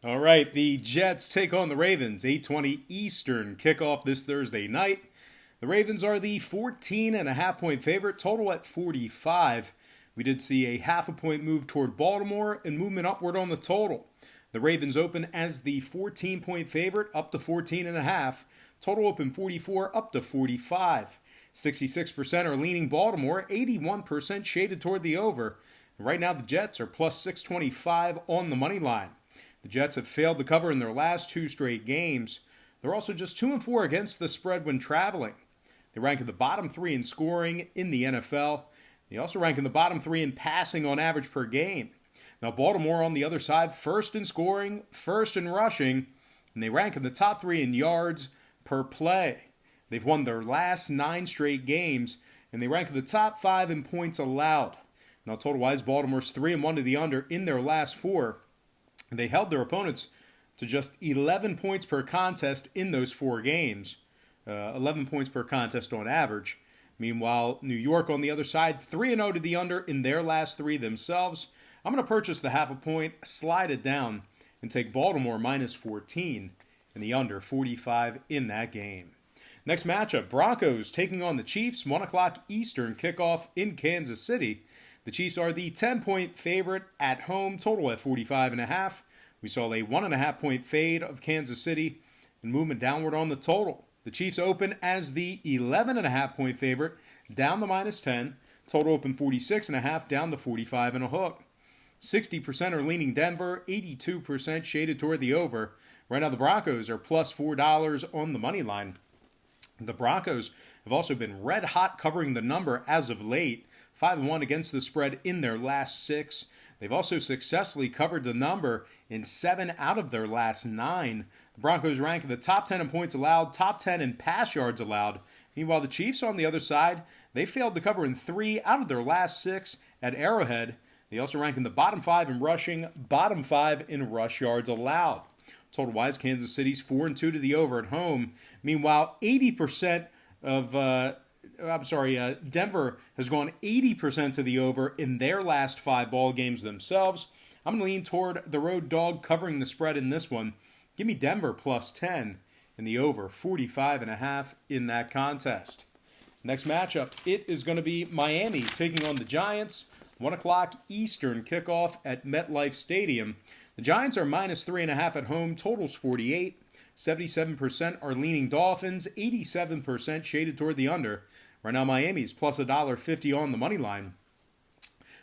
All right, the Jets take on the Ravens. 8:20 Eastern kickoff this Thursday night. The Ravens are the 14.5-point favorite, total at 45. We did see a half a point move toward Baltimore and movement upward on the total. The Ravens open as the 14-point favorite, up to 14.5. Total open 44, up to 45. 66% are leaning Baltimore, 81% shaded toward the over. And right now the Jets are plus 625 on the money line. The Jets have failed to cover in their last two straight games. They're also just 2-4 against the spread when traveling. They rank in the bottom 3 in scoring in the NFL. They also rank in the bottom 3 in passing on average per game. Now Baltimore on the other side, first in scoring, first in rushing, and they rank in the top 3 in yards per play. They've won their last 9 straight games, and they rank in the top 5 in points allowed. Now total-wise, Baltimore's 3-1 to the under in their last 4. They held their opponents to just 11 points per contest in those 4 games. 11 points per contest on average. Meanwhile, New York on the other side, 3-0 to the under in their last 3 themselves. I'm going to purchase the half a point, slide it down, and take Baltimore minus 14 and the under 45 in that game. Next matchup, Broncos taking on the Chiefs, 1 o'clock Eastern kickoff in Kansas City. The Chiefs are the 10-point favorite at home, total at 45.5. We saw a 1.5-point fade of Kansas City and movement downward on the total. The Chiefs open as the 11.5-point favorite, down to minus 10. Total open 46.5, down to 45 and a hook. 60% are leaning Denver, 82% shaded toward the over. Right now the Broncos are plus $4 on the money line. The Broncos have also been red hot covering the number as of late. 5-1 against the spread in their last 6. They've also successfully covered the number in 7 out of their last 9. The Broncos rank in the top 10 in points allowed, top 10 in pass yards allowed. Meanwhile, the Chiefs on the other side, they failed to cover in 3 out of their last 6 at Arrowhead. They also rank in the bottom 5 in rushing, bottom 5 in rush yards allowed. Total-wise, Kansas City's 4-2 to the over at home. Meanwhile, Denver has gone 80% to the over in their last 5 ball games themselves. I'm going to lean toward the road dog covering the spread in this one. Give me Denver plus 10 and the over 45.5 in that contest. Next matchup, it is going to be Miami taking on the Giants. 1 o'clock Eastern kickoff at MetLife Stadium. The Giants are minus 3.5 at home, totals 48. 77% are leaning Dolphins, 87% shaded toward the under. Right now, Miami's plus $1.50 on the money line.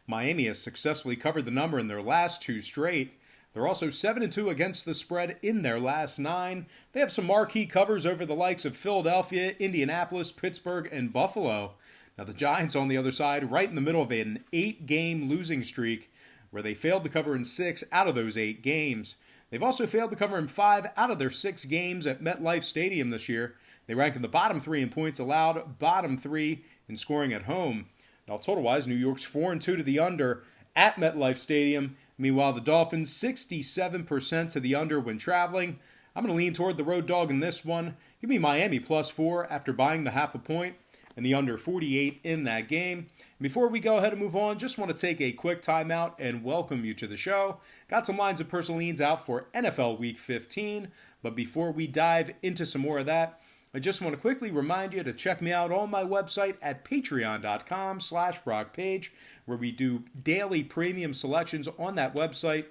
Miami has successfully covered the number in their last 2 straight. They're also 7-2 against the spread in their last 9. They have some marquee covers over the likes of Philadelphia, Indianapolis, Pittsburgh, and Buffalo. Now, the Giants on the other side, right in the middle of an 8-game losing streak where they failed to cover in 6 out of those 8 games. They've also failed to cover in 5 out of their 6 games at MetLife Stadium this year. They rank in the bottom 3 in points allowed, bottom 3 in scoring at home. Now, total-wise, New York's 4-2 to the under at MetLife Stadium. Meanwhile, the Dolphins, 67% to the under when traveling. I'm going to lean toward the road dog in this one. Give me Miami plus 4 after buying the half a point and the under 48 in that game. Before we go ahead and move on, just want to take a quick timeout and welcome you to the show. Got some lines of personal leans out for NFL Week 15, but before we dive into some more of that, I just want to quickly remind you to check me out on my website at patreon.com/BrockPage, where we do daily premium selections on that website,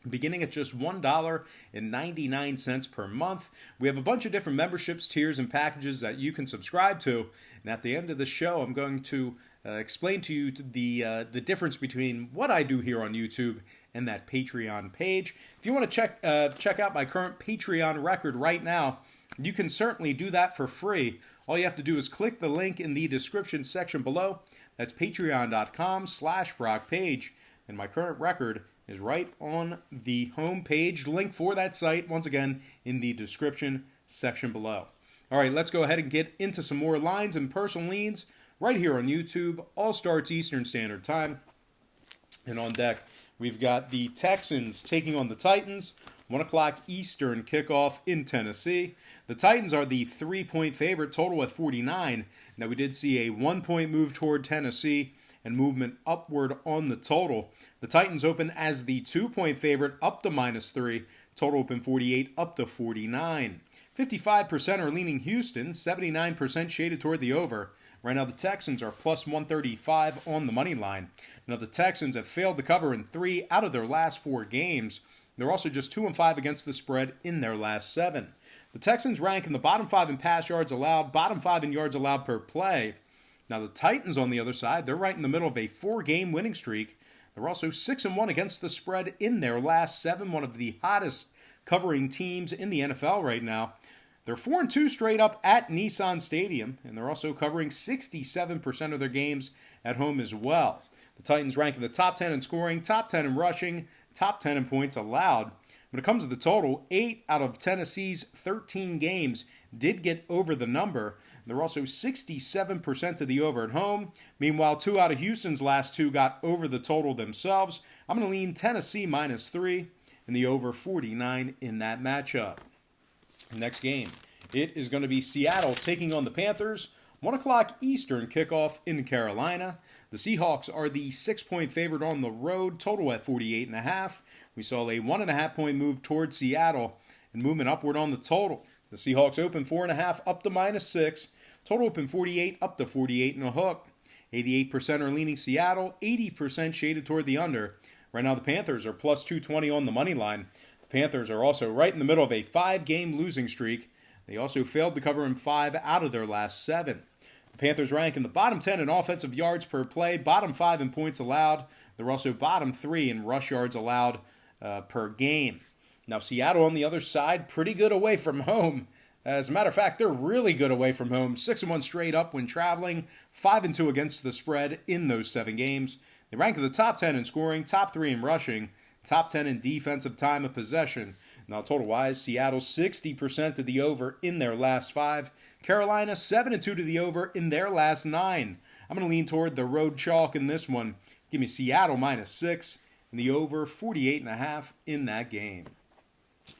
beginning at just $1.99 per month. We have a bunch of different memberships, tiers, and packages that you can subscribe to. And at the end of the show, I'm going to explain to you the difference between what I do here on YouTube and that Patreon page. If you want to check out my current Patreon record right now, you can certainly do that for free. All you have to do is click the link in the description section below. That's patreon.com/BrockPage. And my current record is right on the home page. Link for that site, once again, in the description section below. All right, let's go ahead and get into some more lines and personal leans right here on YouTube. All starts Eastern Standard Time. And on deck, we've got the Texans taking on the Titans. 1 o'clock Eastern kickoff in Tennessee. The Titans are the 3-point favorite, total at 49. Now, we did see a 1-point move toward Tennessee and movement upward on the total. The Titans open as the 2-point favorite up to -3. Total open 48 up to 49. 55% are leaning Houston, 79% shaded toward the over. Right now, the Texans are plus 135 on the money line. Now, the Texans have failed to cover in 3 out of their last 4 games. They're also just 2-5 against the spread in their last 7. The Texans rank in the bottom 5 in pass yards allowed, bottom 5 in yards allowed per play. Now, the Titans, on the other side, they're right in the middle of a 4-game winning streak. They're also 6-1 against the spread in their last 7, one of the hottest covering teams in the NFL right now. They're 4-2 straight up at Nissan Stadium, and they're also covering 67% of their games at home as well. The Titans rank in the top 10 in scoring, top 10 in rushing, top 10 in points allowed. When it comes to the total, 8 out of Tennessee's 13 games did get over the number. They're also 67% of the over at home. Meanwhile, 2 out of Houston's last 2 got over the total themselves. I'm going to lean Tennessee -3 and the over 49 in that matchup. Next game, it is going to be Seattle taking on the Panthers. 1 o'clock Eastern kickoff in Carolina. The Seahawks are the 6-point favorite on the road, total at 48.5. We saw a 1.5-point move towards Seattle and movement upward on the total. The Seahawks open 4.5 up to -6. Total open 48 up to 48 and a hook. 88% are leaning Seattle, 80% shaded toward the under. Right now the Panthers are plus 220 on the money line. The Panthers are also right in the middle of a 5-game losing streak. They also failed to cover in 5 out of their last 7. The Panthers rank in the bottom 10 in offensive yards per play, bottom 5 in points allowed. They're also bottom 3 in rush yards allowed per game. Now, Seattle on the other side, pretty good away from home. As a matter of fact, they're really good away from home. 6-1 straight up when traveling, 5-2 against the spread in those 7 games. They rank in the top 10 in scoring, top 3 in rushing, top 10 in defensive time of possession. Now, total-wise, Seattle 60% to the over in their last 5. Carolina 7-2 to the over in their last 9. I'm going to lean toward the road chalk in this one. Give me Seattle -6 and the over 48.5 in that game.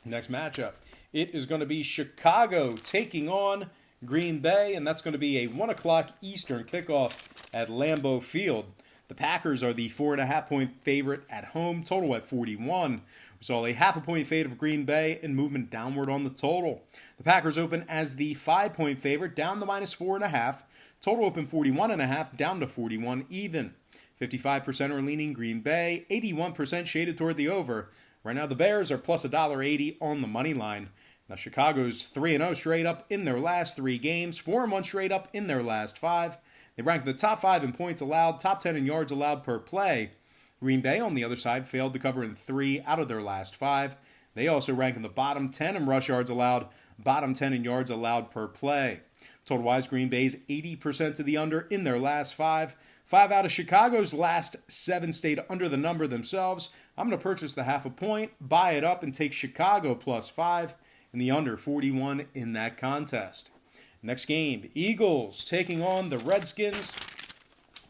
Next matchup, it is going to be Chicago taking on Green Bay, and that's going to be a 1 o'clock Eastern kickoff at Lambeau Field. The Packers are the 4.5-point favorite at home, total at 41. We saw a 0.5-point fade of Green Bay and movement downward on the total. The Packers open as the 5-point favorite, down to -4.5. Total open 41.5, down to 41 even. 55% are leaning Green Bay, 81% shaded toward the over. Right now the Bears are plus $1.80 on the money line. Now Chicago's 3-0 straight up in their last 3 games, 4-1 straight up in their last 5. They rank in the top 5 in points allowed, top 10 in yards allowed per play. Green Bay, on the other side, failed to cover in 3 out of their last 5. They also rank in the bottom 10 in rush yards allowed, bottom 10 in yards allowed per play. Total-wise, Green Bay's 80% to the under in their last 5. 5 out of Chicago's last 7 stayed under the number themselves. I'm going to purchase the 0.5 point, buy it up, and take Chicago +5 and the under 41 in that contest. Next game, Eagles taking on the Redskins.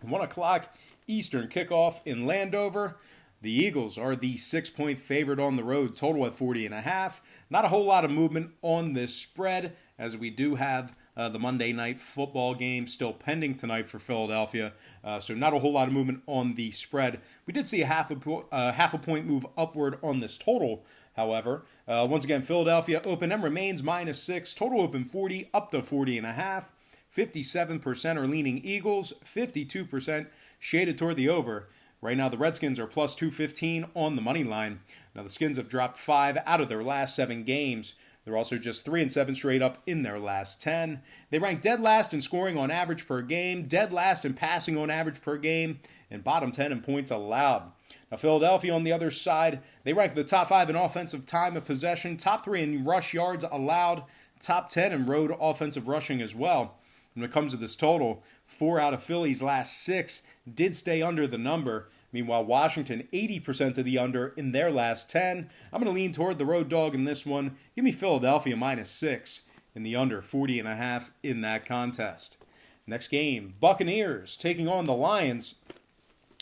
1 o'clock Eastern kickoff in Landover. The Eagles are the 6-point favorite on the road, total at 40.5. Not a whole lot of movement on this spread, as we do have the Monday night football game still pending tonight for Philadelphia. So not a whole lot of movement on the spread. We did see a half a point move upward on this total, however. Once again, Philadelphia open and remains -6. Total open 40 up to 40.5. 57% are leaning Eagles, 52% shaded toward the over. Right now, the Redskins are plus 215 on the money line. Now, the Skins have dropped 5 out of their last 7 games. They're also just 3-7 straight up in their last 10. They rank dead last in scoring on average per game, dead last in passing on average per game, and bottom 10 in points allowed. Now, Philadelphia, on the other side, they rank in the top 5 in offensive time of possession, top 3 in rush yards allowed, top 10 in road offensive rushing as well. When it comes to this total, 4 out of Philly's last 6 did stay under the number. Meanwhile, Washington, 80% to the under in their last 10. I'm going to lean toward the road dog in this one. Give me Philadelphia -6 in the under 40.5 in that contest. Next game, Buccaneers taking on the Lions.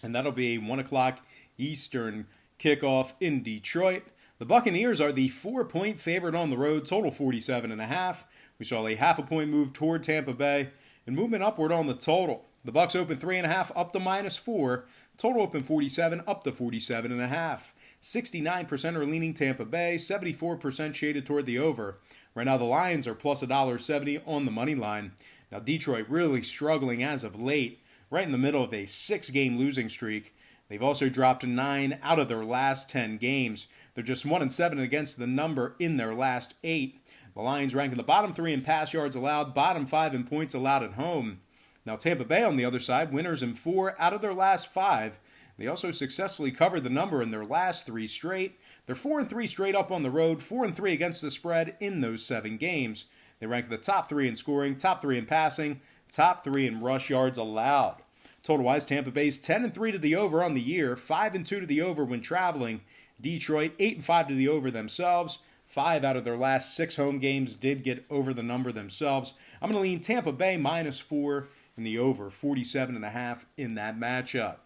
And that'll be a 1 o'clock Eastern kickoff in Detroit. The Buccaneers are the 4-point favorite on the road, total 47.5. We saw a 0.5 point move toward Tampa Bay and movement upward on the total. The Bucs open 3.5 up to -4. Total open 47 up to 47.5. 69% are leaning Tampa Bay, 74% shaded toward the over. Right now the Lions are plus $1.70 on the money line. Now Detroit really struggling as of late, right in the middle of a 6-game losing streak. They've also dropped 9 out of their last 10 games. They're just 1-7 against the number in their last 8. The Lions rank in the bottom 3 in pass yards allowed, bottom 5 in points allowed at home. Now Tampa Bay on the other side, winners in 4 out of their last 5. They also successfully covered the number in their last 3 straight. They're 4-3 straight up on the road, 4-3 against the spread in those 7 games. They rank in the top 3 in scoring, top 3 in passing, top 3 in rush yards allowed. Total-wise, Tampa Bay's 10-3 to the over on the year, 5-2 to the over when traveling. Detroit 8-5 to the over themselves. 5 out of their last 6 home games did get over the number themselves. I'm going to lean Tampa Bay -4 in the over, 47.5 in that matchup.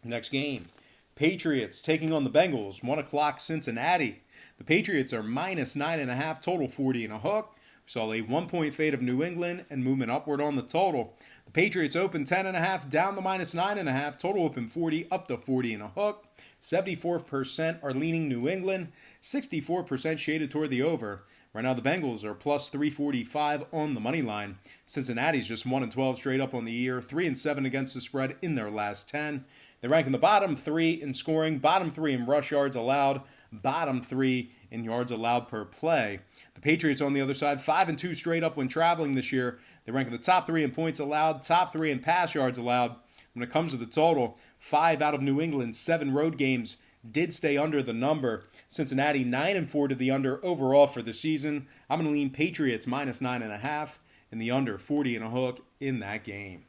Next game, Patriots taking on the Bengals, 1 o'clock Cincinnati. The Patriots are -9.5, total 40 and a hook. We saw a 1-point fade of New England and movement upward on the total. The Patriots open 10.5, down to -9.5, total open 40, up to 40 and a hook. 74% are leaning New England, 64% shaded toward the over. Right now the Bengals are plus 345 on the money line. Cincinnati's just 1-12 straight up on the year, 3-7 against the spread in their last 10. They rank in the bottom 3 in scoring, bottom 3 in rush yards allowed, bottom 3 in yards allowed per play. The Patriots on the other side, 5-2 straight up when traveling this year. They rank in the top 3 in points allowed, top 3 in pass yards allowed. When it comes to the total, 5 out of New England's 7 road games did stay under the number. Cincinnati 9-4 to the under overall for the season. I'm going to lean Patriots -9.5 and the under 40 and a hook in that game.